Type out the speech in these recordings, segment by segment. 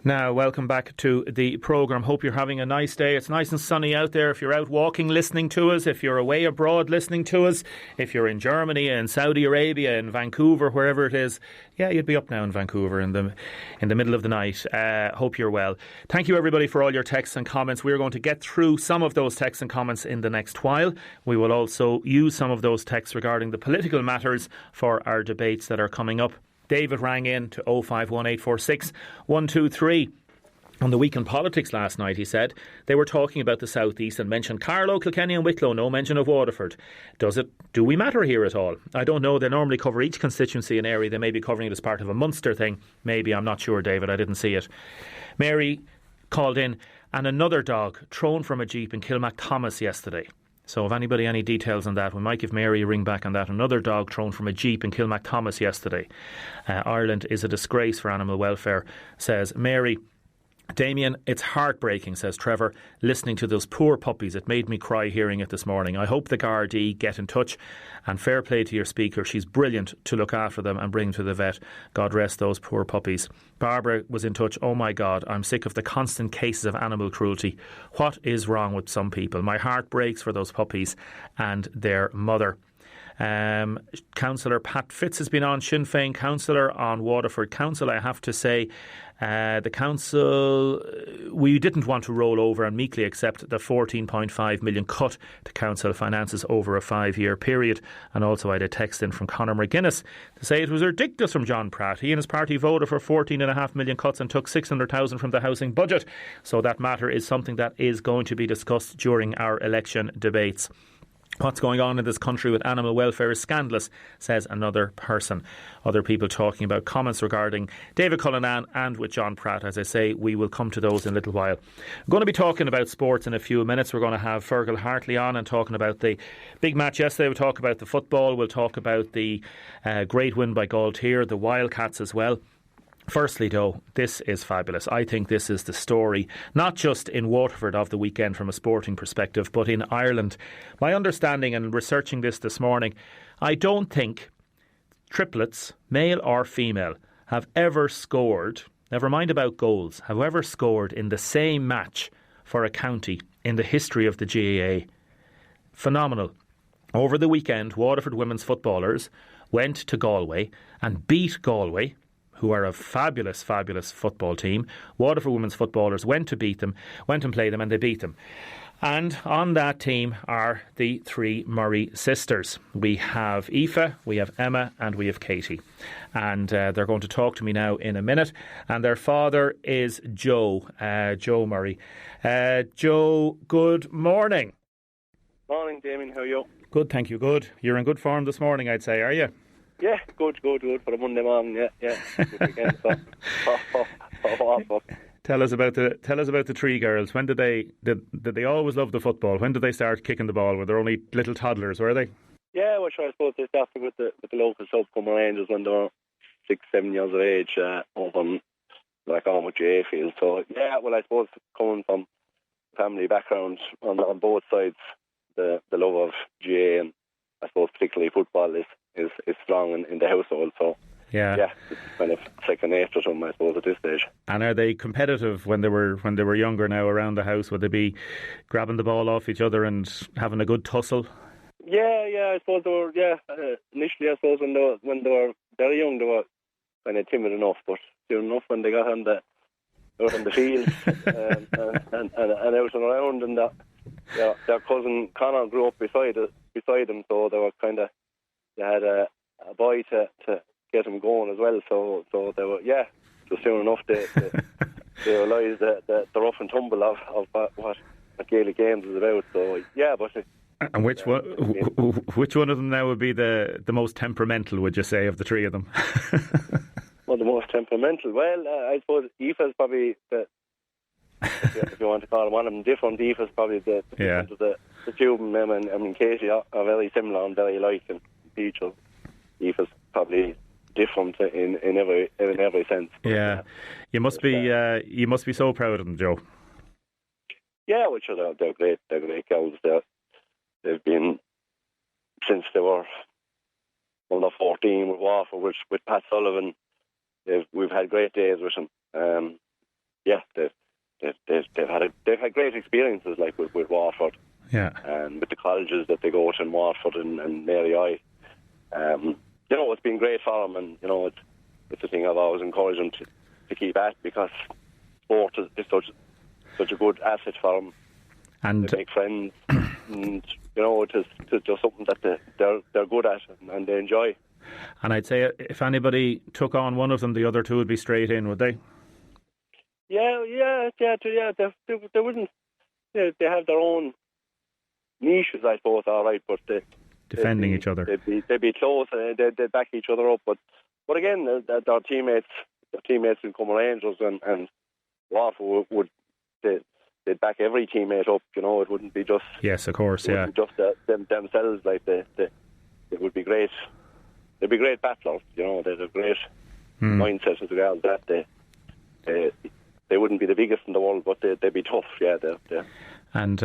Now, welcome back to the programme. Hope you're having a nice day. It's nice and sunny out there. If you're out walking listening to us, if you're away abroad listening to us, if you're in Germany, in Saudi Arabia, in Vancouver, wherever it is, yeah, you'd be up now in Vancouver in the middle of the night. Hope you're well. Thank you everybody for all your texts and comments. We're going to get through some of those texts and comments in the next while. We will also use some of those texts regarding the political matters for our debates that are coming up. David rang in to 051846 123. On the Week in Politics last night, he said, they were talking about the South East and mentioned Carlow, Kilkenny and Wicklow, no mention of Waterford. Do we matter here at all? I don't know. They normally cover each constituency and area. They may be covering it as part of a Munster thing. Maybe, I'm not sure, David. I didn't see it. Mary called in, and another dog thrown from a jeep in Kilmacthomas yesterday. So if anybody any details on that, we might give Mary a ring back on that. Another dog thrown from a jeep in Kilmacthomas yesterday. Ireland is a disgrace for animal welfare, says Mary. Damien, it's heartbreaking, says Trevor, listening to those poor puppies. It made me cry hearing it this morning. I hope the Gardaí get in touch, and fair play to your speaker. She's brilliant to look after them and bring them to the vet. God rest those poor puppies. Barbara was in touch. Oh my God, I'm sick of the constant cases of animal cruelty. What is wrong with some people? My heart breaks for those puppies and their mother. Councillor Pat Fitz has been on, Sinn Féin councillor on Waterford Council. I have to say, the council, we didn't want to roll over and meekly accept the 14.5 million cut to council finances over a 5-year period. And also I had a text in from Conor McGuinness to say it was ridiculous from John Pratt. He and his party voted for 14.5 million cuts and took 600,000 from the housing budget. So that matter is something that is going to be discussed during our election debates. What's going on in this country with animal welfare is scandalous, says another person. Other people talking about comments regarding David Cullinan and with John Pratt. As I say, we will come to those in a little while. We're going to be talking about sports in a few minutes. We're going to have Fergal Hartley on and talking about the big match yesterday. We'll talk about the football. We'll talk about the great win by Galtier, the Wildcats as well. Firstly, though, this is fabulous. I think this is the story, not just in Waterford of the weekend from a sporting perspective, but in Ireland. My understanding and researching this morning, I don't think triplets, male or female, have ever scored, never mind about goals, have ever scored in the same match for a county in the history of the GAA. Phenomenal. Over the weekend, Waterford women's footballers went to Galway and beat Galway, who are a fabulous, fabulous football team. Waterford women's footballers went to beat them, went and played them, and they beat them. And on that team are the three Murray sisters. We have Aoife, we have Emma, and we have Katie. And they're going to talk to me now in a minute. And their father is Joe Murray. Joe, good morning. Morning, Damien. How are you? Good, thank you. Good. You're in good form this morning, I'd say, are you? Yeah, good for a Monday morning. Yeah. Good weekend, so. Tell us about the three girls. When did they always love the football? When did they start kicking the ball? Were they only little toddlers? Were they? Yeah, well, sure, I suppose they started with the local Subcombe Rangers when they were 6-7 years of age, over on with GA field. So yeah, well, I suppose coming from family background on both sides, the love of GA and I suppose particularly football is strong in the household. So yeah, it's kind of second nature to them, I suppose, at this stage. And are they competitive when they were younger now around the house? Would they be grabbing the ball off each other and having a good tussle? Yeah, I suppose they were. Yeah, initially I suppose when they were very young they were kind of timid enough, but soon enough when they got on the field and out and around, and their cousin Conor grew up beside them, so they were they had a boy to get them going as well. So they were, so soon enough they realised the rough and tumble of what Gaelic games is about. So yeah, but. And which one of them now would be the most temperamental, would you say, of the three of them? Well, the most temperamental. Well, I suppose Aoife's probably if you want to call one of them different. Aoife's probably the two of them. I mean, Katie are very similar and very alike in features. Aoife's probably different in every sense. Yeah, you must be so proud of them, Joe. Yeah, which are they're great. They're great girls. They've been since they were under 14 with Waterford, with Pat Sullivan. We've had great days with them. great experiences, like with Waterford. Yeah. And with the colleges that they go to in Waterford and Mary I. It's been great for them, and it's a thing I've always encouraged them to keep at, because sport is such a good asset for them. And they make friends, and it's just something that they're good at and they enjoy. And I'd say if anybody took on one of them, the other two would be straight in, would they? Yeah. They wouldn't. They have their own niches, I suppose. All right, but defending each other. They'd be close, and they'd back each other up. But again, their teammates in Cumber Angels and Waterford they'd back every teammate up. It wouldn't be just. Yes, of course. Yeah. Just themselves. Like they would be great. They'd be great battlers. They'd have great mindset as regards that. They wouldn't be the biggest in the world, but they'd be tough. Yeah. And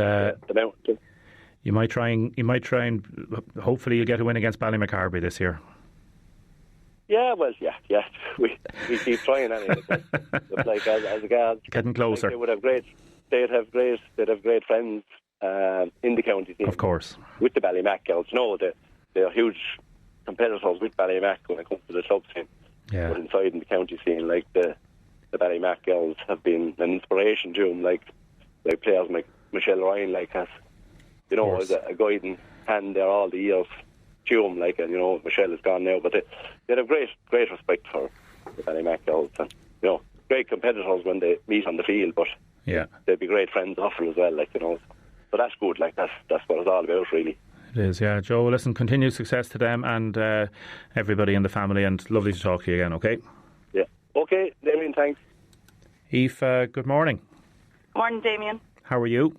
you might try and hopefully you'll get a win against Ballymacarby this year. Yeah, well, yeah. We keep trying anyway. Like as regards getting closer. Like they'd have great friends in the county team. Of course. With the Ballymac girls. They're huge competitors with Ballymac when it comes to the club scene. Yeah. But inside in the county scene, like the Ballymac girls have been an inspiration to them. Like players like Michelle Ryan, like has as a guiding hand there all the years to them. Like, and Michelle is gone now, but they have great respect for the Ballymac girls, and great competitors when they meet on the field. But they'd be great friends often as well. Like so that's good. Like that's what it's all about, really. It is, yeah. Joe, listen, continued success to them and everybody in the family, and lovely to talk to you again, okay? Yeah. Okay, Damien, thanks. Eve, good morning. Morning, Damien. How are you?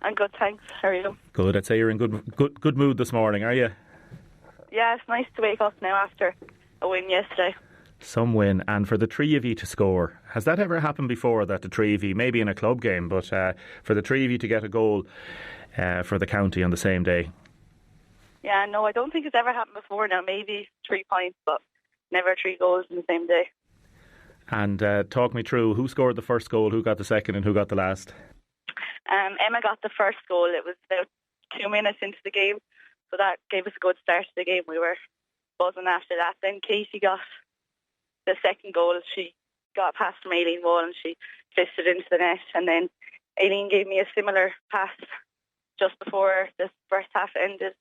I'm good, thanks. How are you? Good. I'd say you're in good mood this morning, are you? Yeah, it's nice to wake up now after a win yesterday. Some win, and for the three of you to score. Has that ever happened before, that the three of you, maybe in a club game, but for the three of you to get a goal for the county on the same day? Yeah, no, I don't think it's ever happened before now. Maybe 3 points, but never 3 goals in the same day. And talk me through, who scored the first goal, who got the second, and who got the last? Emma got the first goal. It was about 2 minutes into the game, so that gave us a good start to the game. We were buzzing after that. Then Casey got the second goal. She got past from Aileen Wall and she fisted into the net, and then Aileen gave me a similar pass just before the first half ended,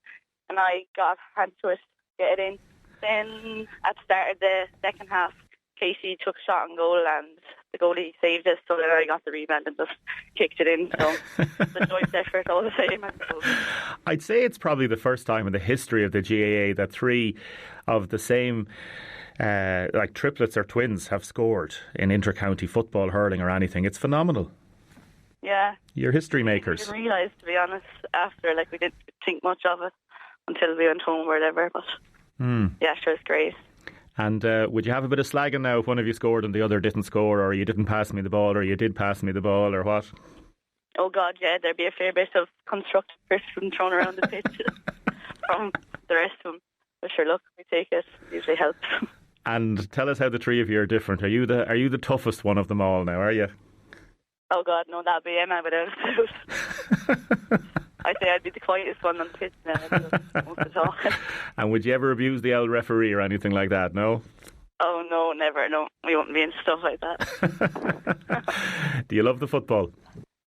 and I got a hand to it, get it in. Then at the start of the second half, Casey took a shot on goal and the goalie saved us, so then I got the rebound and just kicked it in. So the joint effort all the same, I suppose. I'd say it's probably the first time in the history of the GAA that 3 of the same like triplets or twins have scored in inter-county football, hurling or anything. It's phenomenal. Yeah. You're history makers. I didn't realise, to be honest, after, we didn't think much of it until we went home or whatever, but yeah, sure, it's great. And would you have a bit of slagging now if one of you scored and the other didn't score, or you didn't pass me the ball, or you did pass me the ball, or what? Oh God, yeah, there'd be a fair bit of constructive criticism thrown around the pitch from the rest of them. But sure, look, we take it. It usually helps. And tell us how the three of you are different. Are you the toughest one of them all now, are you? Oh God, no, that'd be Emma without a doubt. I'd say I'd be the quietest one on the pitch now. Most of the talking. And would you ever abuse the old referee or anything like that, no? Oh no, never, no. We wouldn't be into stuff like that. Do you love the football?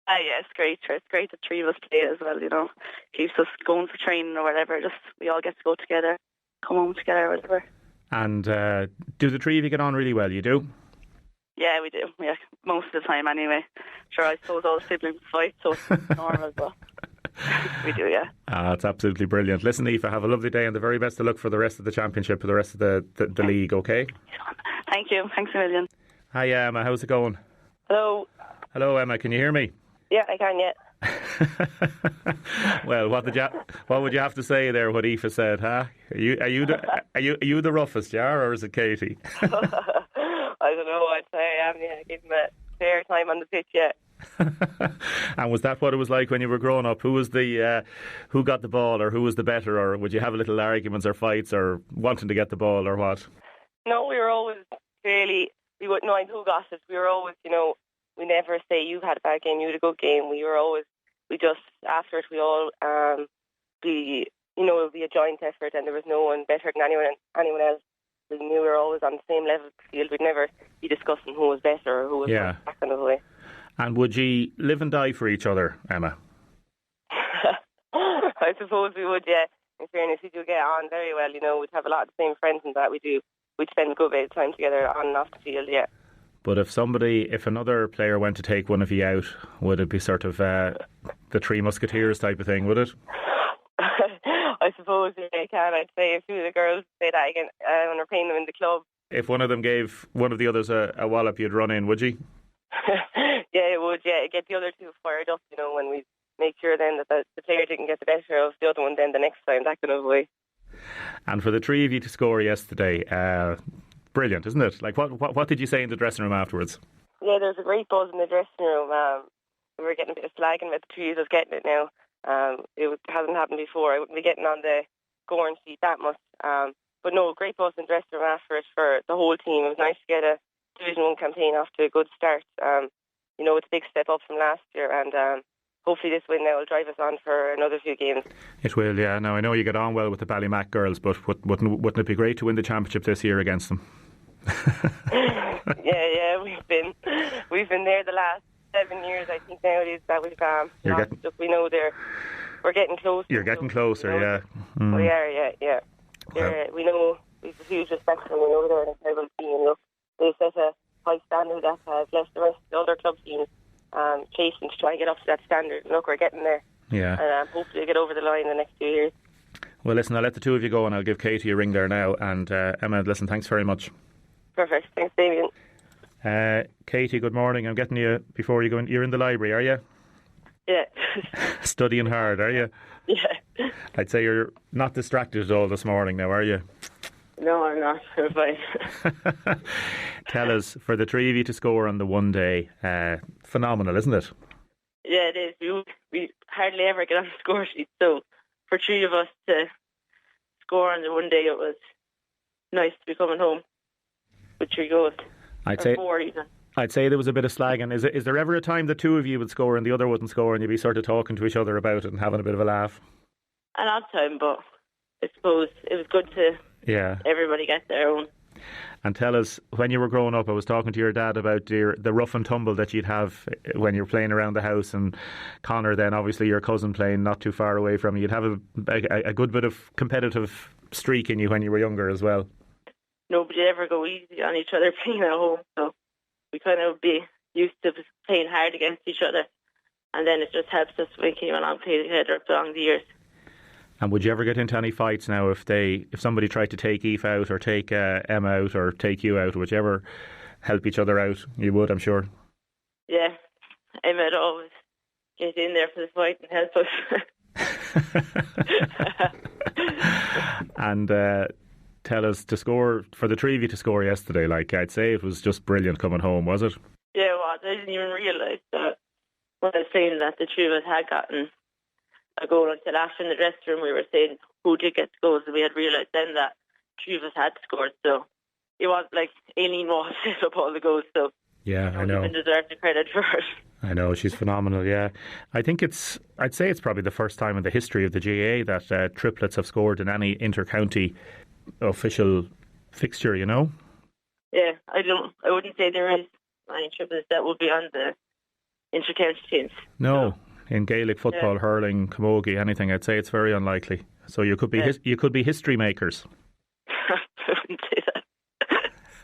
Yeah, it's great. It's great that 3 of us play as well, Keeps us going for training or whatever. Just we all get to go together, come home together or whatever. And do the 3 of you get on really well? You do? Yeah, we do. Yeah, most of the time anyway. Sure, I suppose all the siblings fight, so it's normal, but we do, yeah. It's absolutely brilliant. Listen, Aoife, have a lovely day and the very best of luck for the rest of the championship, for the rest of the league, okay? Thank you. Thanks a million. Hi, Emma. How's it going? Hello. Hello, Emma. Can you hear me? Yeah, I can, yeah. Well, what would you have to say there? What Aoife said, huh? Are you the roughest, yeah, or is it Katie? I don't know. I'd say I am. Yeah, give him a fair time on the pitch, yeah. And was that what it was like when you were growing up? Who got the ball, or who was the better, or would you have little arguments or fights, or wanting to get the ball, or what? No, we were always we wouldn't mind who got it. We were always, we never say you had a bad game, you had a good game. We just after it we all be it would be a joint effort, and there was no one better than anyone else. We knew we were always on the same level of the field. We'd never be discussing who was better or who was worse, that kind of way. And would you live and die for each other, Emma? I suppose we would, yeah. In fairness, we do get on very well. We'd have a lot of the same friends and that we do. We'd spend a good bit of time together on and off the field, yeah. But if another player went to take one of you out, would it be sort of the Three Musketeers type of thing, would it? I suppose they can. I'd say if two of the girls say that again when we're playing them in the club. If one of them gave one of the others a wallop, you'd run in, would you? Yeah, it would, yeah. Get the other two fired up, when we make sure then that the player didn't get the better of the other one then the next time, that kind of way. And for the three of you to score yesterday, brilliant, isn't it? Like, what did you say in the dressing room afterwards? Yeah, there was a great buzz in the dressing room. We were getting a bit of slagging about the three of us getting it now. It hasn't happened before. I wouldn't be getting on the scoring sheet that much. But no, great buzz in the dressing room after it for the whole team. It was nice to get a Division 1 campaign off to a good start. It's a big step up from last year, and hopefully this win now will drive us on for another few games. It will, yeah. Now, I know you get on well with the Ballymac girls, but wouldn't it be great to win the championship this year against them? yeah, we've been there the last 7 years, I think, nowadays that we've lost. We know we're getting closer. You're getting closer, yeah. Mm. We are, yeah. Well, we know we've a huge respect for them. We know they're an incredible team. Look, they set a high standard that has left the rest of the other club teams chasing to try and get up to that standard. Look, we're getting there. Yeah. And hopefully get over the line in the next 2 years. Well, listen, I'll let the two of you go and I'll give Katie a ring there now. And Emma, listen, thanks very much. Perfect. Thanks, Damien. Katie, good morning. I'm getting you before you go in. You're in the library, are you? Yeah. Studying hard, are you? Yeah. I'd say you're not distracted at all this morning now, are you? No, I'm not. I'm fine. Tell us, for the three of you to score on the one day, phenomenal, isn't it? Yeah, it is. We hardly ever get on the score sheet, so for three of us to score on the one day, it was nice to be coming home with 3 goals. I'd say 4 even. I'd say there was a bit of slagging. Is there ever a time the two of you would score and the other wouldn't score and you'd be sort of talking to each other about it and having a bit of a laugh? An odd time, but I suppose it was good to everybody get their own. And tell us, when you were growing up, I was talking to your dad about the rough and tumble that you'd have when you're playing around the house, and Connor then, obviously your cousin, playing not too far away from you. You'd have a good bit of competitive streak in you when you were younger as well. Nobody ever go easy on each other playing at home, so we kind of be used to playing hard against each other, and then it just helps us when we came along and played together along the years. And would you ever get into any fights now if somebody tried to take Aoife out or take Emma out or take you out? Would you ever help each other out? You would, I'm sure. Yeah, Emma would always get in there for the fight and help us. And tell us, to score, for the three of you to score yesterday, like, I'd say it was just brilliant coming home, was it? Yeah, it was. I didn't even realise that when I was saying that the three of us had gotten a goal until after in the dressing room we were saying who did get the goals, and we had realised then that three of us had scored. So it was like Aileen Moss set up all the goals, so yeah, I know. Even deserved the credit for it. I know, she's phenomenal, yeah. I'd say it's probably the first time in the history of the GAA that triplets have scored in any inter-county official fixture, you know? Yeah, I wouldn't say there is any triplets that would be on the inter-county teams. No. In Gaelic football, hurling, camogie, anything, I'd say it's very unlikely. So you could be you could be history makers. I wouldn't say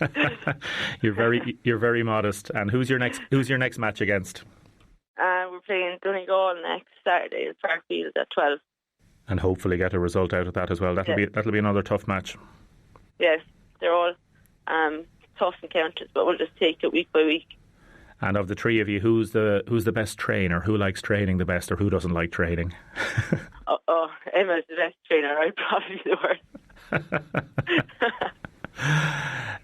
that. You're very modest. And who's your next match against? We're playing Donegal next Saturday at Parkfield at 12. And hopefully get a result out of that as well. That'll be another tough match. Yes, they're all tough encounters, but we'll just take it week by week. And of the three of you, who's the best trainer? Who likes training the best, or who doesn't like training? Emma's the best trainer. I'm probably the worst.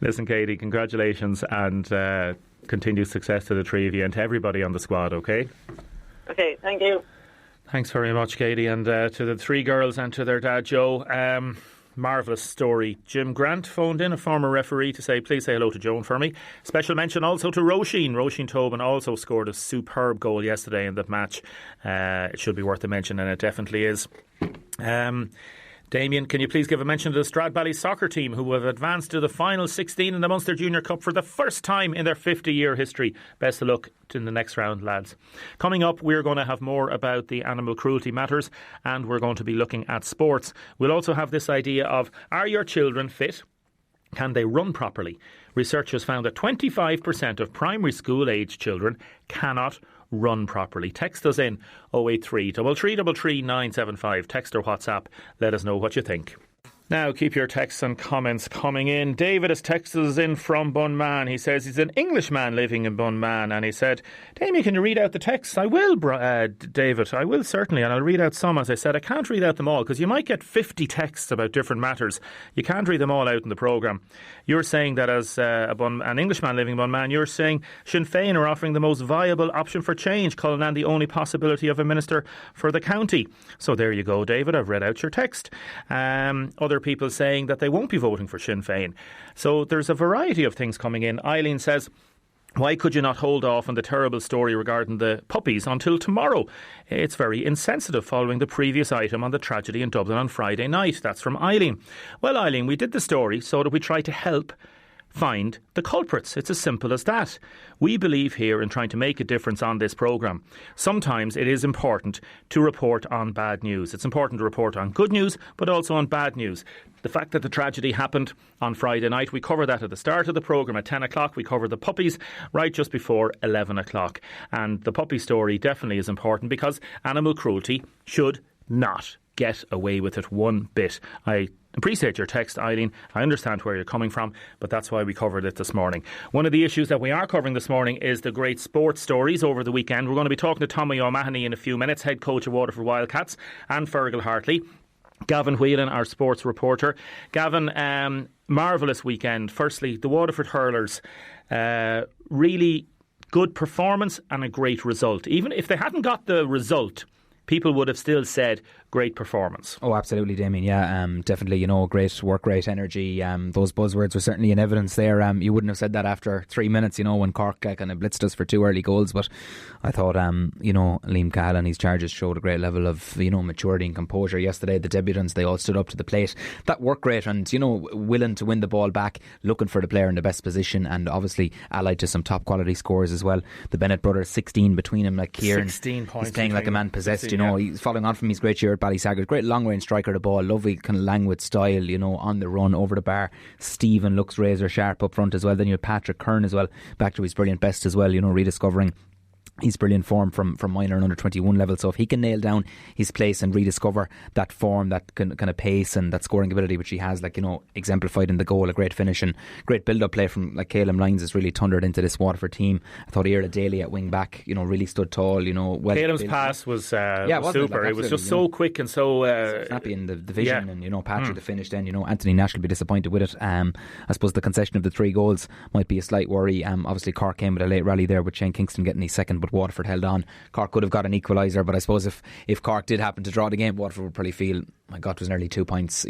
Listen, Katie, congratulations and continued success to the three of you and to everybody on the squad, okay? Okay, thank you. Thanks very much, Katie, and to the three girls and to their dad, Joe. Marvellous story. Jim Grant phoned in, a former referee, to say, please say hello to Joan for me. Special mention also to Roisin. Roisin Tobin also scored a superb goal yesterday in that match. It should be worth a mention, and it definitely is. Damien, can you please give a mention to the Stradbally soccer team, who have advanced to the final 16 in the Munster Junior Cup for the first time in their 50-year history. Best of luck in the next round, lads. Coming up, we're going to have more about the animal cruelty matters, and we're going to be looking at sports. We'll also have this idea of, are your children fit? Can they run properly? Research has found that 25% of primary school age children cannot run properly. Text us in 083 333 975. Text or WhatsApp. Let us know what you think. Now, keep your texts and comments coming in. David has texted us in from Bunman. He says he's an Englishman living in Bunman, and he said, Damien, can you read out the texts? I will, David. I will certainly, and I'll read out some. As I said, I can't read out them all because you might get 50 texts about different matters. You can't read them all out in the programme. You're saying that as an Englishman living in Bunman, you're saying Sinn Féin are offering the most viable option for change, calling on the only possibility of a minister for the county. So there you go, David. I've read out your text. Other people saying that they won't be voting for Sinn Féin. So there's a variety of things coming in. Eileen says, why could you not hold off on the terrible story regarding the puppies until tomorrow? It's very insensitive following the previous item on the tragedy in Dublin on Friday night. That's from Eileen. Well, Eileen, we did the story so that we try to help find the culprits. It's as simple as that. We believe here in trying to make a difference on this programme. Sometimes it is important to report on bad news. It's important to report on good news, but also on bad news. The fact that the tragedy happened on Friday night, we covered that at the start of the programme at 10 o'clock. We covered the puppies right just before 11 o'clock. And the puppy story definitely is important because animal cruelty should not get away with it one bit. I appreciate your text, Eileen. I understand where you're coming from, but that's why we covered it this morning. One of the issues that we are covering this morning is the great sports stories over the weekend. We're going to be talking to Tommy O'Mahony in a few minutes, head coach of Waterford Wildcats, and Fergal Hartley. Gavin Whelan, our sports reporter. Gavin, marvellous weekend. Firstly, the Waterford hurlers, really good performance and a great result. Even if they hadn't got the result, people would have still said great performance. Oh, absolutely, Damien. Yeah, definitely, great work, great energy. Those buzzwords were certainly in evidence there. You wouldn't have said that after 3 minutes, when Cork kind of blitzed us for 2 early goals. But I thought, Liam Cahill and his charges showed a great level of, maturity and composure yesterday. The debutants, they all stood up to the plate. That worked great and, willing to win the ball back, looking for the player in the best position, and obviously allied to some top quality scores as well. The Bennett brothers, 16 between him, like Kieran. 16 points. He's playing like a man possessed, 16, yeah. He's following on from his great year at Ballysaggart. Great long range striker of the ball, lovely kind of languid style, on the run, over the bar. Stephen looks razor sharp up front as well. Then you have Patrick Kern as well, back to his brilliant best as well, rediscovering his brilliant form from minor and under 21 level. So if he can nail down his place and rediscover that form, that kind of pace and that scoring ability which he has, exemplified in the goal, a great finish and great build-up play from Caleb Lyons has really thundered into this Waterford team. I thought Iarla Daly at wing back, really stood tall. Well, Caleb's pass was super. It was just so quick and so snappy in the vision, and Patrick the finish. Then Anthony Nash will be disappointed with it. I suppose the concession of the 3 goals might be a slight worry. Obviously Cork came with a late rally there with Shane Kingston getting his second, but Waterford held on. Cork could have got an equaliser, but I suppose if Cork did happen to draw the game, Waterford would probably feel, my God, it was nearly 2 points,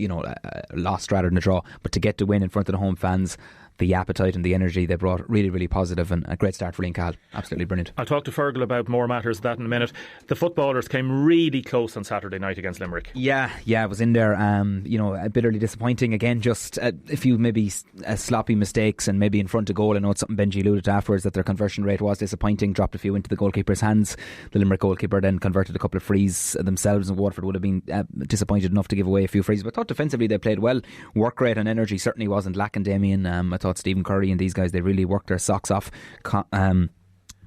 lost rather than a draw. But to get the win in front of the home fans, the appetite and the energy they brought, really, really positive, and a great start for Liam Cahill. Absolutely brilliant. I'll talk to Fergal about more matters of that in a minute. The footballers came really close on Saturday night against Limerick. Yeah, it was in there. A bitterly disappointing. Again, just a few maybe sloppy mistakes and maybe in front of goal. I know it's something Benji alluded to afterwards, that their conversion rate was disappointing. Dropped a few into the goalkeeper's hands. The Limerick goalkeeper then converted a couple of frees themselves, and Waterford would have been disappointed enough to give away a few frees. But I thought defensively they played well. Work rate and energy certainly wasn't lacking, Damien. I thought Stephen Curry and these guys, they really worked their socks off. Conor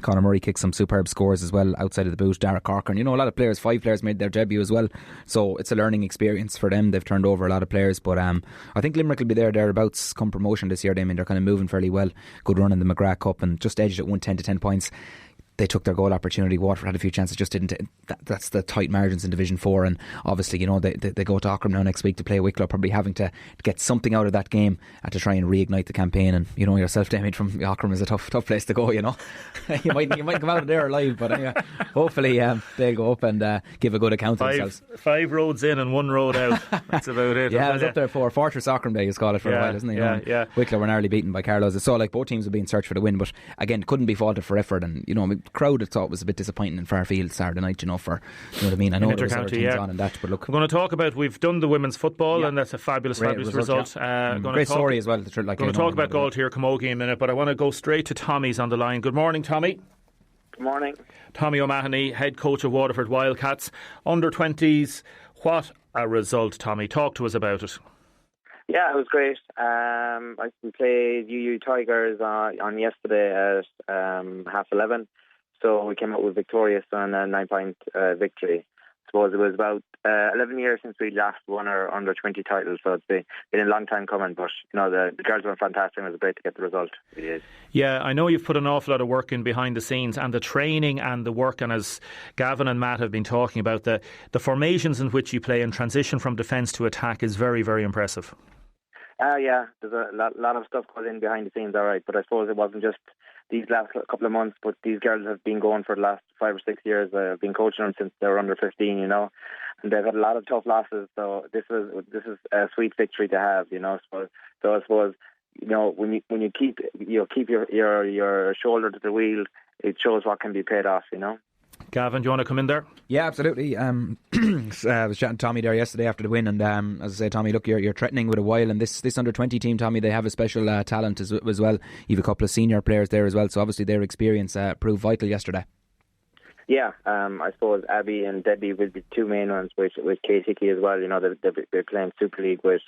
Murray kicked some superb scores as well outside of the boot. Dara Corcoran, a lot of players, 5 players made their debut as well, so it's a learning experience for them. They've turned over a lot of players, but I think Limerick will be thereabouts come promotion this year. They're kind of moving fairly well. Good run in the McGrath Cup and just edged at 110 to 10 points. they took their goal opportunity. Waterford had a few chances, just didn't. That's the tight margins in Division 4, and obviously, they go to Auckland now next week to play Wicklow, probably having to get something out of that game to try and reignite the campaign. And yourself, Damien, from Auckland is a tough place to go. you might come out of there alive, but anyway, hopefully they'll go up and give a good account of themselves. 5 roads in and 1 road out. That's about it. Yeah, I was up there for Fortress Auckland Day, you call it, for a while, isn't it? Yeah. Wicklow were narrowly beaten by Carlos. It saw like both teams were being searched for the win, but again, couldn't be faulted for effort. And the crowd, I thought, was a bit disappointing in Fairfield Saturday night. For what I mean. I know there was other teams on and that, but look, we're going to talk about. We've done the women's football, and that's a fabulous result. Great story as well. We're going to talk about Galtier Camogie in a minute, but I want to go straight to Tommy's on the line. Good morning, Tommy. Good morning. Tommy O'Mahony, head coach of Waterford Wildcats. Under 20s, what a result, Tommy. Talk to us about it. Yeah, it was great. We played UU Tigers on yesterday at 11:30. So we came out with victorious on a 9-point victory. I suppose it was about 11 years since we last won our under 20 title, so it's been a long time coming. But the girls were fantastic, and it was great to get the result. It is. Yeah, I know you've put an awful lot of work in behind the scenes, and the training and the work, and as Gavin and Matt have been talking about, the formations in which you play and transition from defence to attack is very, very impressive. Yeah, there's a lot of stuff goes in behind the scenes, all right. But I suppose it wasn't just these last couple of months, but these girls have been going for the last 5 or 6 years. I've been coaching them since they were under 15, and they've had a lot of tough losses. So this is a sweet victory to have, So I suppose when you keep your shoulder to the wheel, it shows what can be paid off, Gavin, do you want to come in there? Yeah, absolutely. I was chatting to Tommy there yesterday after the win, and as I say, Tommy, look, you're threatening with a while, and this under 20 team, Tommy, they have a special talent as well. You've a couple of senior players there as well, so obviously their experience proved vital yesterday. Yeah, I suppose Abby and Debbie will be two main ones, with Kate Hickey as well. They're playing Super League with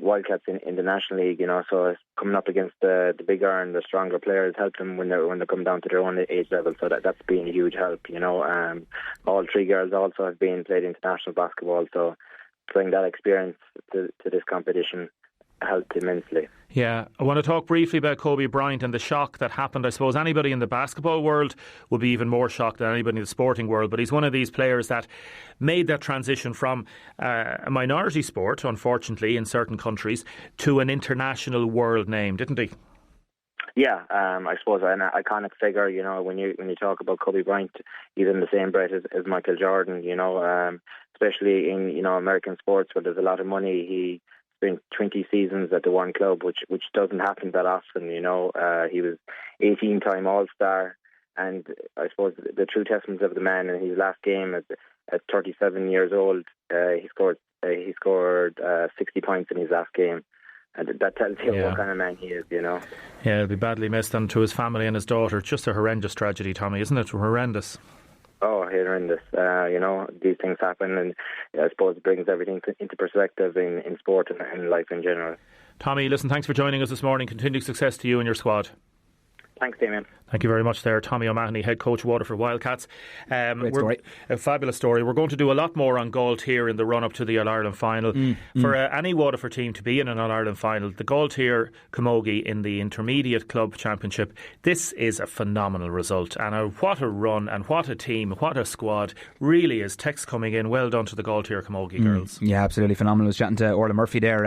Wildcats in the National League. So it's coming up against the bigger and the stronger players help them when they come down to their own age level. So that's been a huge help. All 3 girls also have played international basketball, so bring that experience to this competition helped immensely. Yeah, I want to talk briefly about Kobe Bryant and the shock that happened. I suppose anybody in the basketball world would be even more shocked than anybody in the sporting world, but he's one of these players that made that transition from a minority sport, unfortunately, in certain countries, to an international world name, didn't he? Yeah, I suppose an iconic figure. When you talk about Kobe Bryant, he's in the same breath as Michael Jordan. Especially in American sports where there's a lot of money. He spent 20 seasons at the one club, which doesn't happen that often. He was 18-time All-Star, and I suppose the true testament of the man in his last game at 37 years old, he scored 60 points in his last game. And that tells you what kind of man he is, Yeah, he'll be badly missed, and to his family and his daughter. Just a horrendous tragedy, Tommy, isn't it? Horrendous. Oh, horrendous. These things happen, and I suppose it brings everything into perspective in sport and life in general. Tommy, listen, thanks for joining us this morning. Continued success to you and your squad. Thanks, Damien. Thank you very much there. Tommy O'Mahony, head coach Waterford Wildcats. Great story. A fabulous story. We're going to do a lot more on Galtier in the run-up to the All-Ireland final. For any Waterford team to be in an All-Ireland final, the Galtier Camogie in the Intermediate Club Championship, this is a phenomenal result. And what a run, and what a team, what a squad. Really is. Text coming in. Well done to the Galtier Camogie girls. Yeah, absolutely phenomenal. I was chatting to Orla Murphy there.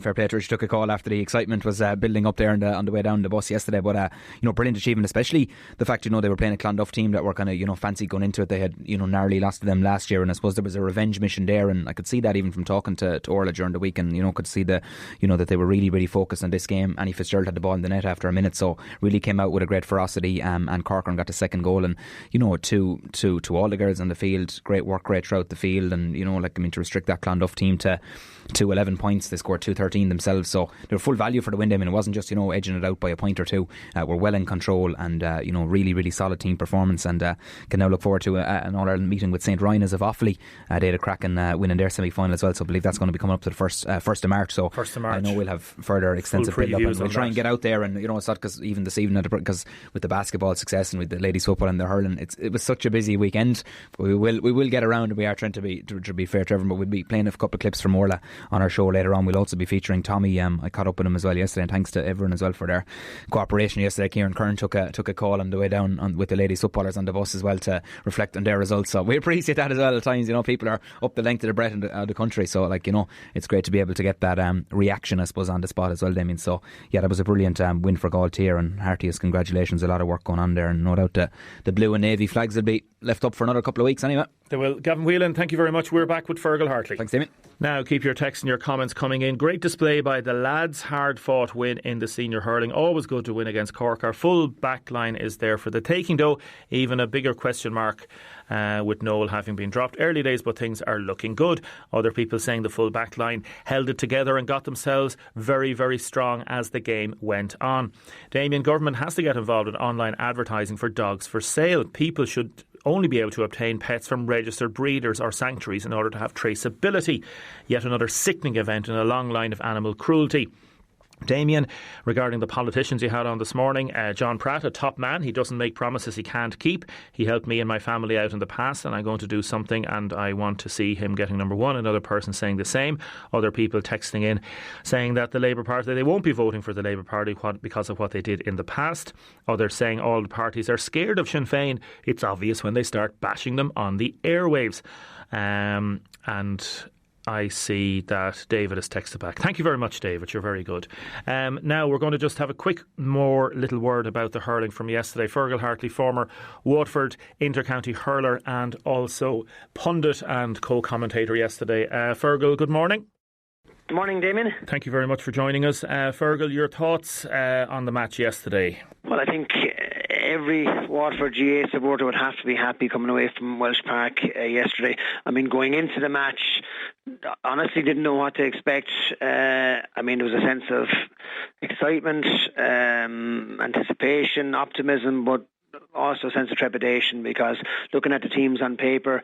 Fair play to her. She took a call after the excitement was building up there on the way down the bus yesterday. But brilliant achievement, especially the fact they were playing a Clonduff team that were kind of fancy going into it. They had narrowly lost to them last year, and I suppose there was a revenge mission there, and I could see that even from talking to Orla during the week, and could see that they were really, really focused on this game. Annie Fitzgerald had the ball in the net after a minute, so really came out with a great ferocity, and Corcoran got the second goal, and to all the girls on the field, great work right throughout the field, and to restrict that Clonduff team to 11 points, they scored 2-13 themselves, so they were full value for the win. I mean, it wasn't just edging it out by a point or two. We're well in control, and really, really solid team performance, and can now look forward to an All-Ireland meeting with St. Ryan's of Offaly. They had a cracking win in their semi-final as well, so I believe that's going to be coming up to the 1st of March. So 1st of March. I know we'll have further extensive build-up, and we'll try and get out there, and it's not because even this evening, because with the basketball success and with the ladies football and the hurling, it was such a busy weekend. But we will get around, and we are trying to be fair to everyone, but we'll be playing a couple of clips from Orla on our show later on. We'll also be featuring Tommy. I caught up with him as well yesterday, and thanks to everyone as well for their cooperation yesterday. Kieran Kern took a took a call on the way down with the ladies footballers on the bus as well to reflect on their results. So we appreciate that as well at times. People are up the length of the breadth of the country, so it's great to be able to get that reaction, I suppose, on the spot as well, Damien. So yeah, that was a brilliant win for Galtier, and heartiest congratulations. A lot of work going on there, and no doubt the blue and navy flags will be left up for another couple of weeks anyway. They will. Gavin Whelan, thank you very much. We're back with Fergal Hartley. Thanks, Damien. Now keep your texts and your comments coming in. Great display by the lads, hard fought win in the senior hurling. Always good to win against Cork. Our full back line is there for the taking, though even a bigger question mark with Noel having been dropped. Early days, but things are looking good. Other people saying the full back line held it together and got themselves very, very strong as the game went on. Damien, government has to get involved in online advertising for dogs for sale. People should only be able to obtain pets from registered breeders or sanctuaries in order to have traceability. Yet another sickening event in a long line of animal cruelty. Damien, regarding the politicians you had on this morning, John Pratt, a top man, he doesn't make promises he can't keep. He helped me and my family out in the past, and I'm going to do something, and I want to see him getting number one. Another person saying the same. Other people texting in saying that the Labour Party, they won't be voting for the Labour Party because of what they did in the past. Others saying all the parties are scared of Sinn Féin. It's obvious when they start bashing them on the airwaves. And I see that David has texted back. Thank you very much, David. You're very good. Now we're going to just have a quick more little word about the hurling from yesterday. Fergal Hartley, former Waterford inter-county hurler and also pundit and co-commentator yesterday. Fergal, good morning. Good morning, Damien. Thank you very much for joining us. Fergal, your thoughts on the match yesterday? Well, I think every Waterford GA supporter would have to be happy coming away from Welsh Park yesterday. I mean, going into the match, honestly didn't know what to expect. There was a sense of excitement, anticipation, optimism, but also a sense of trepidation, because looking at the teams on paper,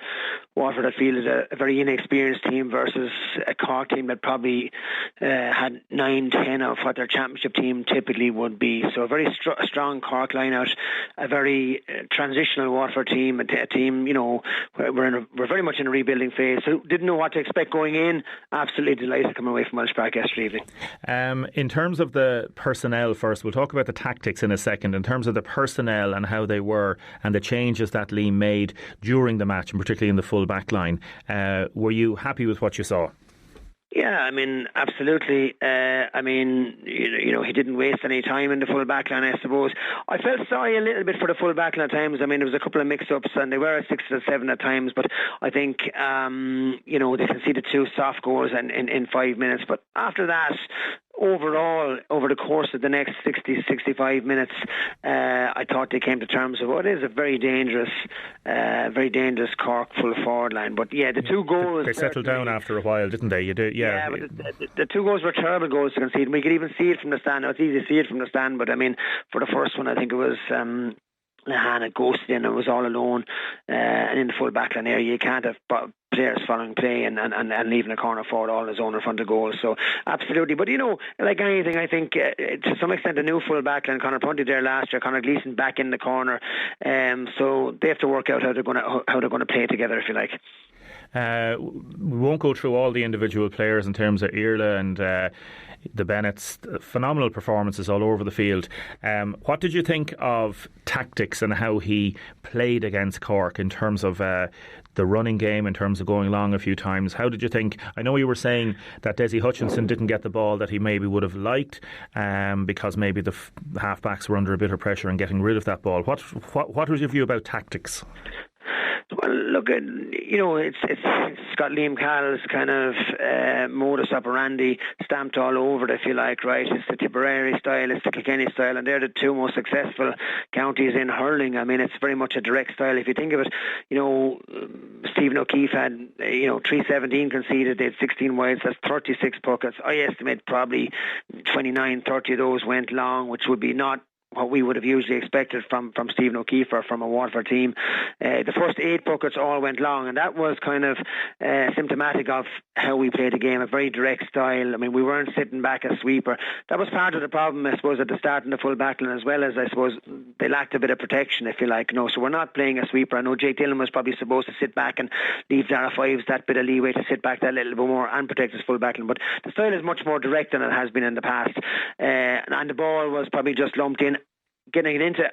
Waterford, I feel, is a very inexperienced team versus a Cork team that probably had 9-10 of what their championship team typically would be. So a very strong Cork line out, a very transitional Waterford team, a team, we're very much in a rebuilding phase. So didn't know what to expect going in. Absolutely delighted coming away from Welsh Park yesterday evening. In terms of the personnel first, we'll talk about the tactics in a second. In terms of the personnel and how they were and the changes that Liam made during the match, and particularly in the full back line, were you happy with what you saw? Yeah, absolutely. He didn't waste any time in the full back line, I suppose. I felt sorry a little bit for the full back line at times. There was a couple of mix-ups and they were at 6 or 7 at times, but I think, they conceded 2 soft goals in 5 minutes. But after that, overall, over the course of the next 60-65 minutes, I thought they came to terms with what is a very dangerous Cork full forward line. But yeah, the 2 goals... They settled down after a while, didn't they? Yeah, but the 2 goals were terrible goals to concede. We could even see it from the stand. It's easy to see it from the stand, but for the first one, I think it was... Lehan had ghosted in and was all alone, and in the full backline area you can't have players following play and leaving a corner forward all on his own in front of goal. So absolutely, but like anything, I think to some extent the new full backline, Conor Prunty there last year, Conor Gleeson back in the corner, so they have to work out how they're going to play together, if you like. We won't go through all the individual players in terms of Irla and the Bennetts. Phenomenal performances all over the field. What did you think of tactics and how he played against Cork in terms of the running game, in terms of going long a few times? How did you think? I know you were saying that Deise Hutchinson didn't get the ball that he maybe would have liked, because maybe the half-backs were under a bit of pressure and getting rid of that ball. What was your view about tactics? Well, look, it's got Liam Call's kind of modus operandi stamped all over it, if you like, right? It's the Tipperary style, it's the Kilkenny style, and they're the 2 most successful counties in hurling. It's very much a direct style. If you think of it, Stephen O'Keefe had, 317 conceded, they had 16 wides, that's 36 puckets. I estimate probably 29-30 of those went long, which would be not what we would have usually expected from Stephen O'Keefe or from a Waterford team. The first 8 buckets all went long, and that was kind of symptomatic of how we played the game, a very direct style. We weren't sitting back a sweeper. That was part of the problem, I suppose, at the start in the full backline, as well as, I suppose, they lacked a bit of protection, if you like. So we're not playing a sweeper. I know Jake Dillon was probably supposed to sit back and leave Dara Fives that bit of leeway to sit back that little bit more and protect his full backline, but the style is much more direct than it has been in the past, and the ball was probably just lumped in. Getting it into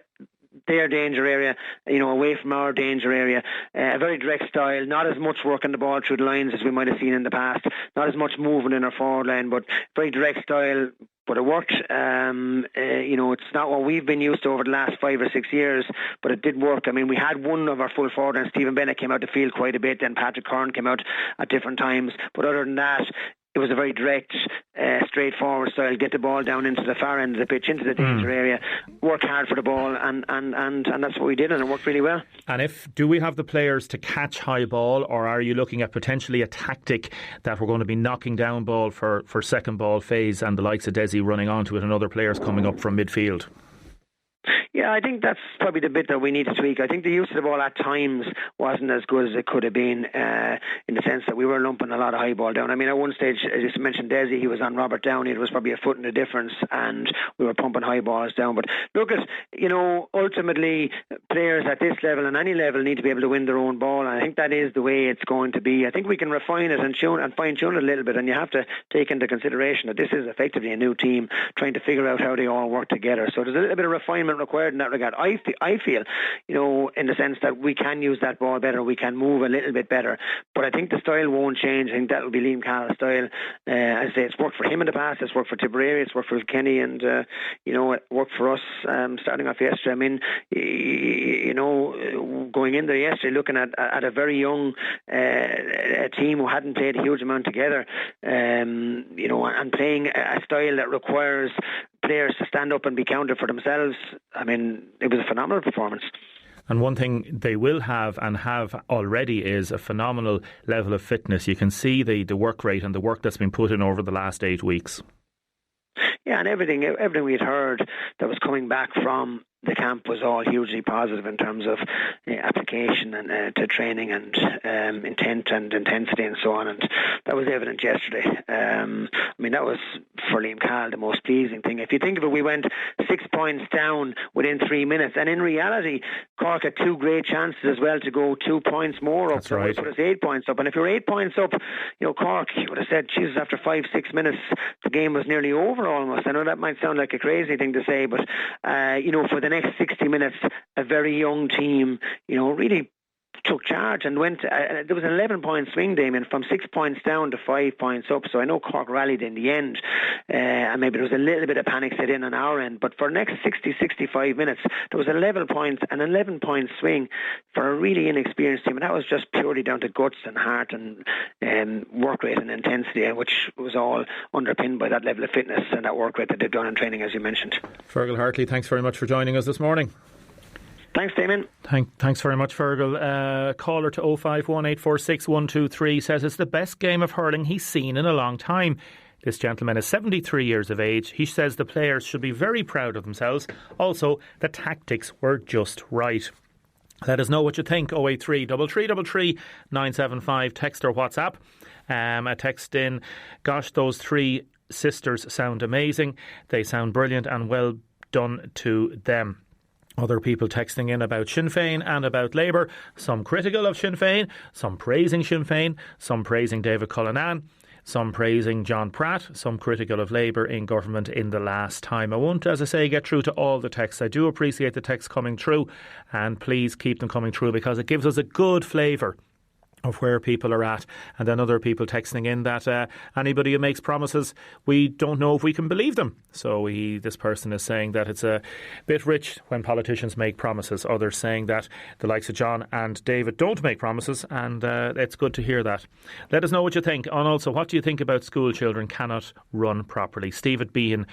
their danger area, away from our danger area. A very direct style, not as much working the ball through the lines as we might have seen in the past, not as much movement in our forward line, but very direct style. But it worked. It's not what we've been used to over the last 5 or 6 years, but it did work. I mean, we had one of our full forward, and Stephen Bennett came out the field quite a bit, and Patrick Kern came out at different times. But other than that, it was a very direct, straightforward style. Get the ball down into the far end of the pitch, into the danger area, work hard for the ball, and that's what we did, and it worked really well. And do we have the players to catch high ball, or are you looking at potentially a tactic that we're going to be knocking down ball for second ball phase and the likes of Deise running onto it and other players coming up from midfield? Yeah, I think that's probably the bit that we need to tweak. I think the use of the ball at times wasn't as good as it could have been, in the sense that we were lumping a lot of high ball down. I mean, at one stage, as you mentioned, Deise, he was on Robert Downey. It was probably a foot in the difference, and we were pumping high balls down. But look at, ultimately, players at this level and any level need to be able to win their own ball, and I think that is the way it's going to be. I think we can refine it and fine-tune it a little bit, and you have to take into consideration that this is effectively a new team trying to figure out how they all work together. So there's a little bit of refinement required in that regard. I feel, in the sense that we can use that ball better, we can move a little bit better, but I think the style won't change. I think that will be Liam Call's style. As I say, it's worked for him in the past, it's worked for Tipperary, it's worked for Kenny, and it worked for us starting off yesterday. I mean, going in there yesterday, looking at a very young a team who hadn't played a huge amount together, and playing a style that requires players to stand up and be counted for themselves. I mean, it was a phenomenal performance. And one thing they will have and have already is a phenomenal level of fitness. You can see the work rate and the work that's been put in over the last 8 weeks. Yeah, and everything we had heard that was coming back from the camp was all hugely positive in terms of application and to training and intent and intensity and so on, and that was evident yesterday. I mean, that was for Liam Call the most pleasing thing. If you think of it, we went 6 points down within 3 minutes, and in reality Cork had 2 great chances as well to go 2 points more up. That's right. Put us 8 points up, and if you're 8 points up, Cork would have said, Jesus, after 5-6 minutes the game was nearly over almost. I know that might sound like a crazy thing to say, but for the next 60 minutes, a very young team, really took charge and went. There was an 11-point swing, Damien, from 6 points down to 5 points up. So I know Cork rallied in the end, and maybe there was a little bit of panic set in on our end. But for the next 60-65 minutes, there was an 11-point swing for a really inexperienced team, and that was just purely down to guts and heart and work rate and intensity, which was all underpinned by that level of fitness and that work rate that they've done in training, as you mentioned. Fergal Hartley, thanks very much for joining us this morning. Thanks, Damien. Thanks very much, Fergal. Caller to 051846123 says it's the best game of hurling he's seen in a long time. This gentleman is 73 years of age. He says the players should be very proud of themselves. Also, the tactics were just right. Let us know what you think. 083 3333 975. Text or WhatsApp. A text in, gosh, those 3 sisters sound amazing. They sound brilliant, and well done to them. Other people texting in about Sinn Féin and about Labour. Some critical of Sinn Féin, some praising Sinn Féin, some praising David Cullinan, some praising John Pratt, some critical of Labour in government in the last time. I won't, as I say, get through to all the texts. I do appreciate the texts coming through, and please keep them coming through because it gives us a good flavour of where people are at. And then other people texting in that anybody who makes promises, we don't know if we can believe them. So this person is saying that it's a bit rich when politicians make promises. Others saying that the likes of John and David don't make promises, and it's good to hear that. Let us know what you think. And also, what do you think about school children cannot run properly? Steve at Behan,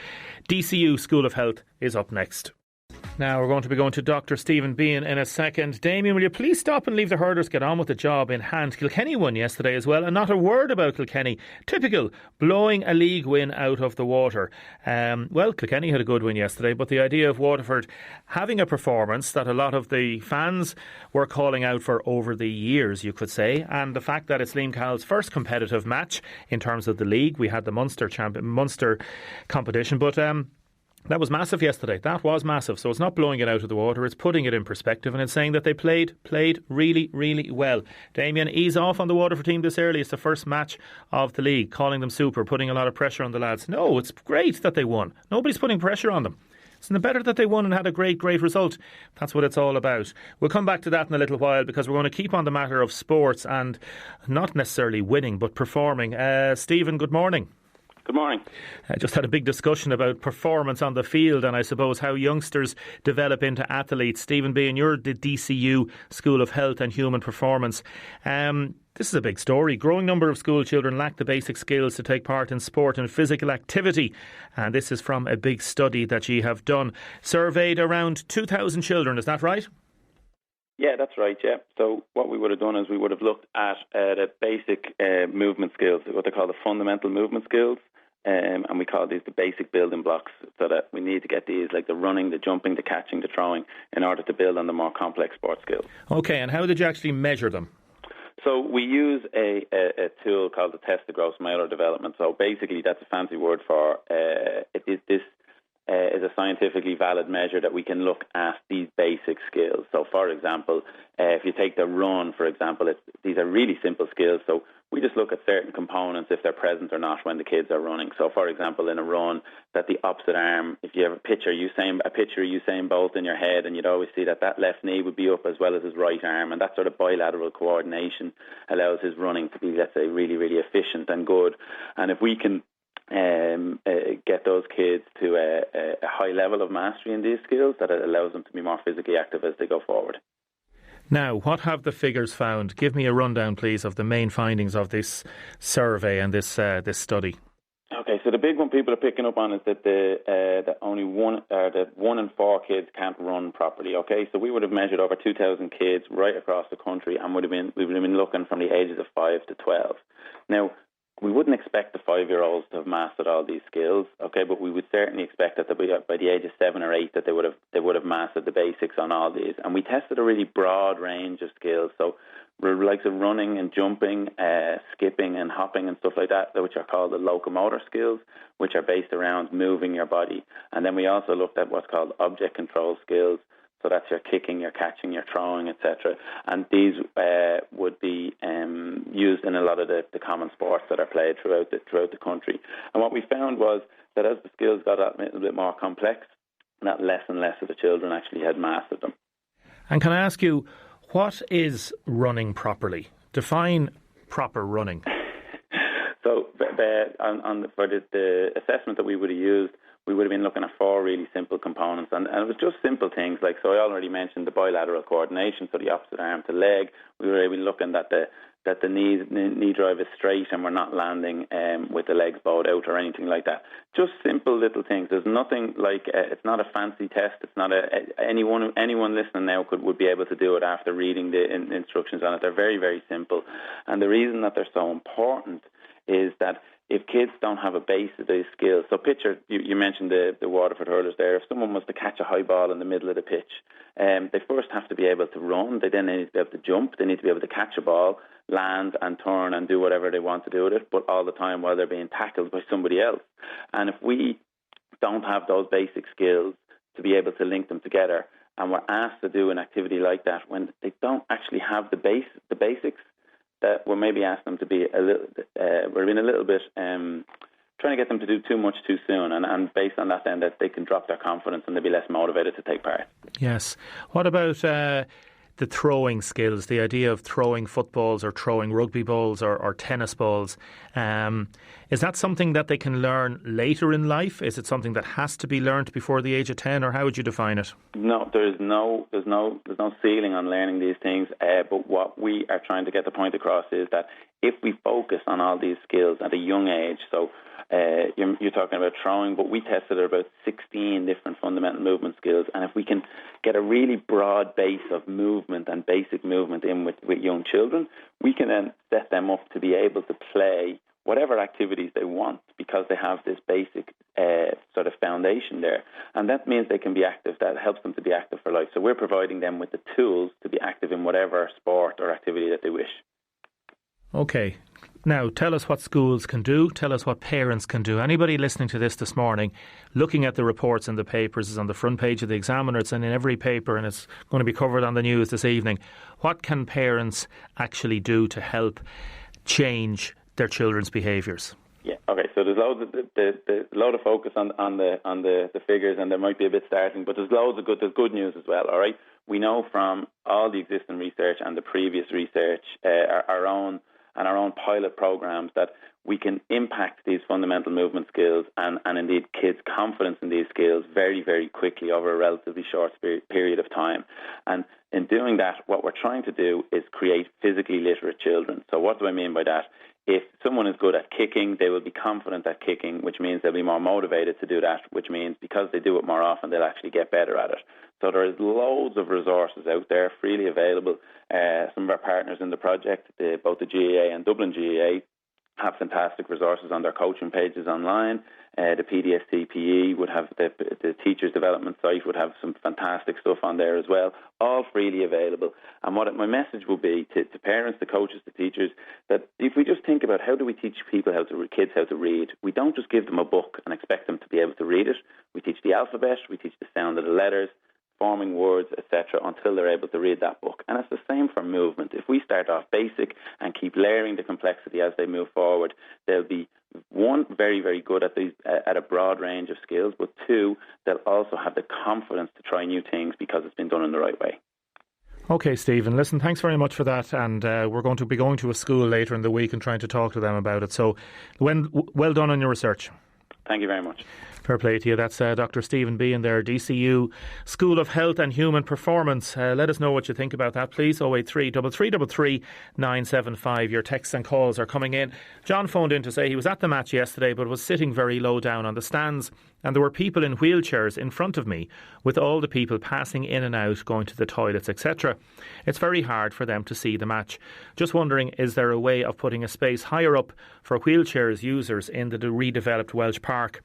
DCU School of Health, is up next. Now we're going to be going to Dr. Stephen Behan in a second. Damien, will you please stop and leave the hurlers get on with the job in hand? Kilkenny won yesterday as well, and not a word about Kilkenny. Typical, blowing a league win out of the water. Well, Kilkenny had a good win yesterday, but the idea of Waterford having a performance that a lot of the fans were calling out for over the years, you could say, and the fact that it's Liam Call's first competitive match in terms of the league. We had the Munster competition, but that was massive yesterday. That was massive. So it's not blowing it out of the water. It's putting it in perspective, and it's saying that they played really, really well. Damien, ease off on the Waterford team this early. It's the first match of the league. Calling them super, putting a lot of pressure on the lads. No, it's great that they won. Nobody's putting pressure on them. Isn't it better that they won and had a great result? That's what it's all about. We'll come back to that in a little while, because we're going to keep on the matter of sports and not necessarily winning but performing. Stephen, good morning. Good morning. I just had a big discussion about performance on the field and I suppose how youngsters develop into athletes. Stephen Bean, you're the DCU School of Health and Human Performance. This is a big story. Growing number of school children lack the basic skills to take part in sport and physical activity. And this is from a big study that you have done. Surveyed around 2,000 children, is that right? Yeah, that's right, yeah. So what we would have done is we would have looked at the basic movement skills, what they call the fundamental movement skills. And we call these the basic building blocks, so that we need to get these, like the running, the jumping, the catching, the throwing, in order to build on the more complex sports skills. Okay, and how did you actually measure them? So we use a tool called the test of gross motor development. So basically that's a fancy word for this is a scientifically valid measure that we can look at these basic skills. So for example, if you take the run, for example, these are really simple skills. So we just look at certain components, if they're present or not when the kids are running. So for example, in a run, that the opposite arm, if you have a picture of Usain Bolt in your head, and you'd always see that left knee would be up as well as his right arm, and that sort of bilateral coordination allows his running to be, let's say, really, really efficient and good. And if we can get those kids to a high level of mastery in these skills, that it allows them to be more physically active as they go forward. Now, what have the figures found? Give me a rundown, please, of the main findings of this survey and this study. Okay, so the big one people are picking up on is that that only one in four kids can't run properly. Okay, so we would have measured over 2,000 kids right across the country, and we would have been looking from the ages of 5 to 12. Now, we wouldn't expect the 5-year-olds to have mastered all these skills, okay, but we would certainly expect that by the age of 7 or 8 that they would have mastered the basics on all these. And we tested a really broad range of skills, so likes of running and jumping, skipping and hopping and stuff like that, which are called the locomotor skills, which are based around moving your body. And then we also looked at what's called object control skills. So that's your kicking, your catching, your throwing, etc. And these would be used in a lot of the common sports that are played throughout the country. And what we found was that as the skills got a little bit more complex, that less and less of the children actually had mastered them. And can I ask you, what is running properly? Define proper running. So for the assessment that we would have used, we would have been looking at 4 really simple components, and it was just simple things like, so I already mentioned the bilateral coordination, so the opposite arm to leg. We were even looking that the knee drive is straight and we're not landing with the legs bowed out or anything like that. Just simple little things. There's nothing like it's not a fancy test. It's not anyone listening now would be able to do it after reading the instructions on it. They're very, very simple, and the reason that they're so important is that if kids don't have a base of these skills, so picture, you mentioned the Waterford hurlers there, if someone was to catch a high ball in the middle of the pitch, they first have to be able to run, they then need to be able to jump, they need to be able to catch a ball, land and turn and do whatever they want to do with it, but all the time while they're being tackled by somebody else. And if we don't have those basic skills to be able to link them together, and we're asked to do an activity like that when they don't actually have the basics, that we're maybe asking them to be we're being a little bit trying to get them to do too much too soon, and based on that then that they can drop their confidence and they'll be less motivated to take part. Yes. What about the throwing skills, the idea of throwing footballs or throwing rugby balls or tennis balls? Is that something that they can learn later in life? Is it something that has to be learned before the age of 10, or how would you define it? No, there's no ceiling on learning these things. But what we are trying to get the point across is that if we focus on all these skills at a young age, so you're talking about throwing, but we tested about 16 different fundamental movement skills, and if we can get a really broad base of movement and basic movement in with young children, we can then set them up to be able to play whatever activities they want because they have this basic sort of foundation there. And that means they can be active. That helps them to be active for life. So we're providing them with the tools to be active in whatever sport or activity that they wish. Okay. Now, tell us what schools can do. Tell us what parents can do. Anybody listening to this morning, looking at the reports in the papers, is on the front page of the Examiner. It's in every paper and it's going to be covered on the news this evening. What can parents actually do to help change their children's behaviours? Yeah. Okay. So there's loads of the load of focus on the figures, and there might be a bit starting, but there's good news as well. All right. We know from all the existing research and the previous research, our own pilot programs, that we can impact these fundamental movement skills and indeed kids' confidence in these skills very, very quickly over a relatively short period of time. And in doing that, what we're trying to do is create physically literate children. So what do I mean by that? If someone is good at kicking, they will be confident at kicking, which means they'll be more motivated to do that, which means because they do it more often, they'll actually get better at it. So there is loads of resources out there freely available. Some of our partners in the project, both the GAA and Dublin GAA, have fantastic resources on their coaching pages online. The PDSTPE would have the Teachers Development site would have some fantastic stuff on there as well, all freely available. And what my message will be to parents, to coaches, to teachers, that if we just think about how do we teach kids how to read, we don't just give them a book and expect them to be able to read it. We teach the alphabet, we teach the sound of the letters, forming words, etc., until they're able to read that book. And it's the same for movement. If we start off basic and keep layering the complexity as they move forward, they'll be, one, very, very good at a broad range of skills, but two, they'll also have the confidence to try new things because it's been done in the right way. Okay, Stephen, listen, thanks very much for that, and we're going to be going to a school later in the week and trying to talk to them about it. So well done on your research. Thank you very much. Fair play to you. That's Dr. Stephen Bean there, DCU School of Health and Human Performance. Let us know what you think about that, please. 083 333 975. Your texts and calls are coming in. John phoned in to say he was at the match yesterday but was sitting very low down on the stands, and there were people in wheelchairs in front of me with all the people passing in and out, going to the toilets, etc. It's very hard for them to see the match. Just wondering, is there a way of putting a space higher up for wheelchairs users in the redeveloped Welsh Park?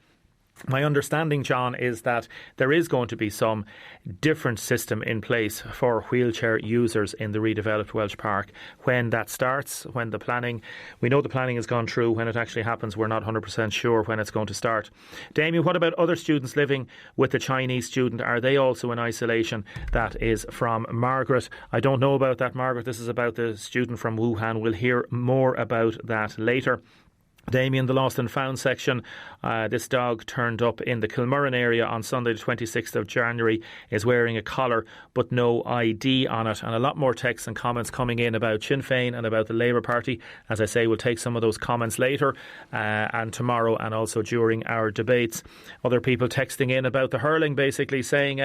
My understanding, John, is that there is going to be some different system in place for wheelchair users in the redeveloped Welsh Park. When that starts, when the planning, we know the planning has gone through. When it actually happens, we're not 100% sure when it's going to start. Damien, what about other students living with the Chinese student? Are they also in isolation? That is from Margaret. I don't know about that, Margaret. This is about the student from Wuhan. We'll hear more about that later. Damien, the lost and found section, this dog turned up in the Kilmurran area on Sunday the 26th of January, is wearing a collar but no ID on it, and a lot more texts and comments coming in about Sinn Féin and about the Labour Party. As I say, we'll take some of those comments later and tomorrow, and also during our debates. Other people texting in about the hurling, basically saying,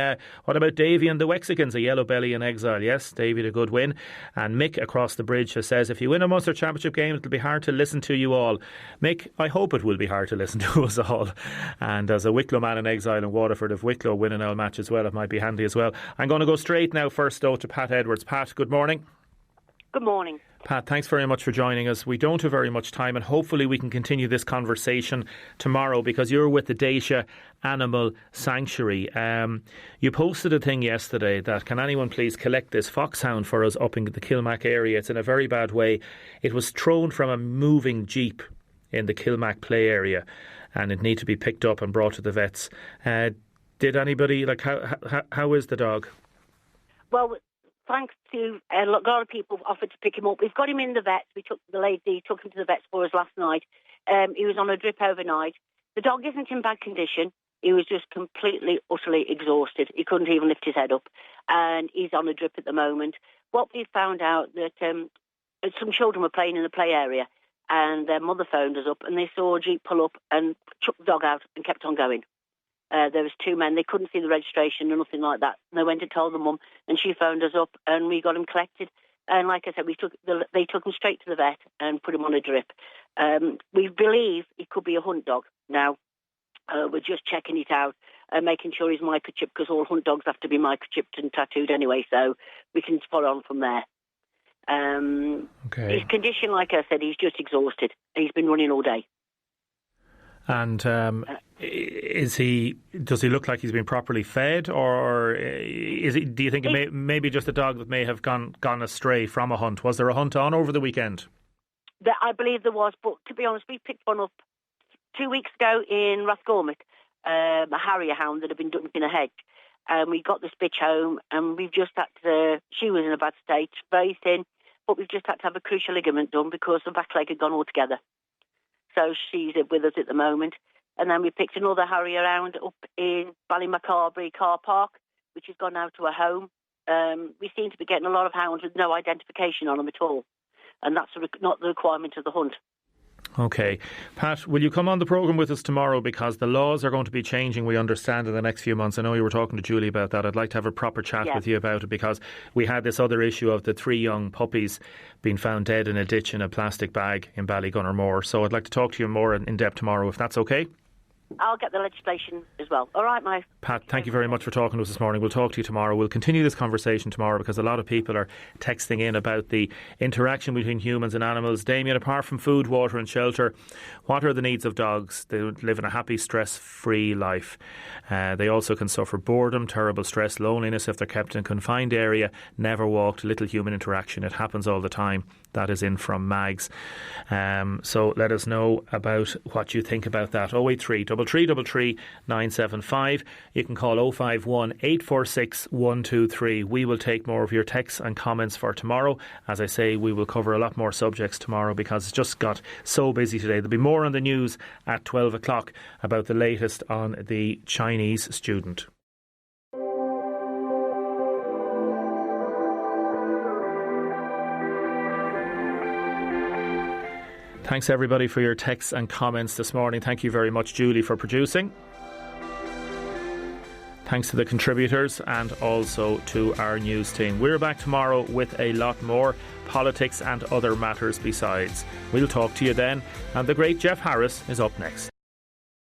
what about Davy and the Wexicans, a yellow belly in exile? Yes, Davy, a good win. And Mick across the bridge says, if you win a Munster Championship game, it'll be hard to listen to you all. Mick, I hope it will be hard to listen to us all. And as a Wicklow man in exile in Waterford, if Wicklow win an L match as well, it might be handy as well. I'm going to go straight now first though to Pat Edwards. Pat, good morning. Good morning. Pat, thanks very much for joining us. We don't have very much time, and hopefully we can continue this conversation tomorrow, because you're with the Deise Animal Sanctuary. You posted a thing yesterday that, can anyone please collect this foxhound for us up in the Kilmac area? It's in a very bad way. It was thrown from a moving jeep in the Kilmac play area, and it needs to be picked up and brought to the vets. Did anybody, how is the dog? Well, thanks to a lot of people offered to pick him up. We've got him in the vets. The lady took him to the vets for us last night. He was on a drip overnight. The dog isn't in bad condition. He was just completely, utterly exhausted. He couldn't even lift his head up, and he's on a drip at the moment. What we found out that some children were playing in the play area, and their mother phoned us up, and they saw a jeep pull up and chuck the dog out and kept on going. There was two men. They couldn't see the registration or nothing like that. And they went and told the mum, and she phoned us up, and we got him collected. And like I said, they took him straight to the vet and put him on a drip. We believe it could be a hunt dog. Now, we're just checking it out and making sure he's microchipped, because all hunt dogs have to be microchipped and tattooed anyway, so we can follow on from there. Okay. His condition, like I said, he's just exhausted. He's been running all day. And does he look like he's been properly fed, or is he? Do you think it maybe just a dog that may have gone astray from a hunt? Was there a hunt on over the weekend? I believe there was, but to be honest, we picked one up 2 weeks ago in Rathgormack, a harrier hound that had been dumped in a hedge. And we got this bitch home, and we've just had to. She was in a bad state, very thin, but we've just had to have a crucial ligament done because the back leg had gone altogether. so she's with us at the moment. And then we picked another Harrier Hound up in Ballymacarbery car park, which has gone out to a home. We seem to be getting a lot of hounds with no identification on them at all, and that's not the requirement of the hunt. OK. Pat, will you come on the programme with us tomorrow, because the laws are going to be changing, we understand, in the next few months. I know you were talking to Julie about that. I'd like to have a proper chat with you about it, because we had this other issue of the 3 young puppies being found dead in a ditch in a plastic bag in Ballygunnermore. So I'd like to talk to you more in depth tomorrow, if that's OK. I'll get the legislation as well. All right, Mike. Pat, thank you very much for talking to us this morning. We'll talk to you tomorrow. We'll continue this conversation tomorrow, because a lot of people are texting in about the interaction between humans and animals. Damien, apart from food, water and shelter, what are the needs of dogs? They live in a happy, stress-free life. They also can suffer boredom, terrible stress, loneliness if they're kept in a confined area, never walked, little human interaction. It happens all the time. That is in from Mags. So let us know about what you think about that. 083 333 975. You can call 051 846 123. We will take more of your texts and comments for tomorrow. As I say, we will cover a lot more subjects tomorrow, because it's just got so busy today. There'll be more on the news at 12 o'clock about the latest on the Chinese student. Thanks everybody for your texts and comments this morning. Thank you very much, Julie, for producing. Thanks to the contributors and also to our news team. We're back tomorrow with a lot more politics and other matters besides. We'll talk to you then, and the great Jeff Harris is up next.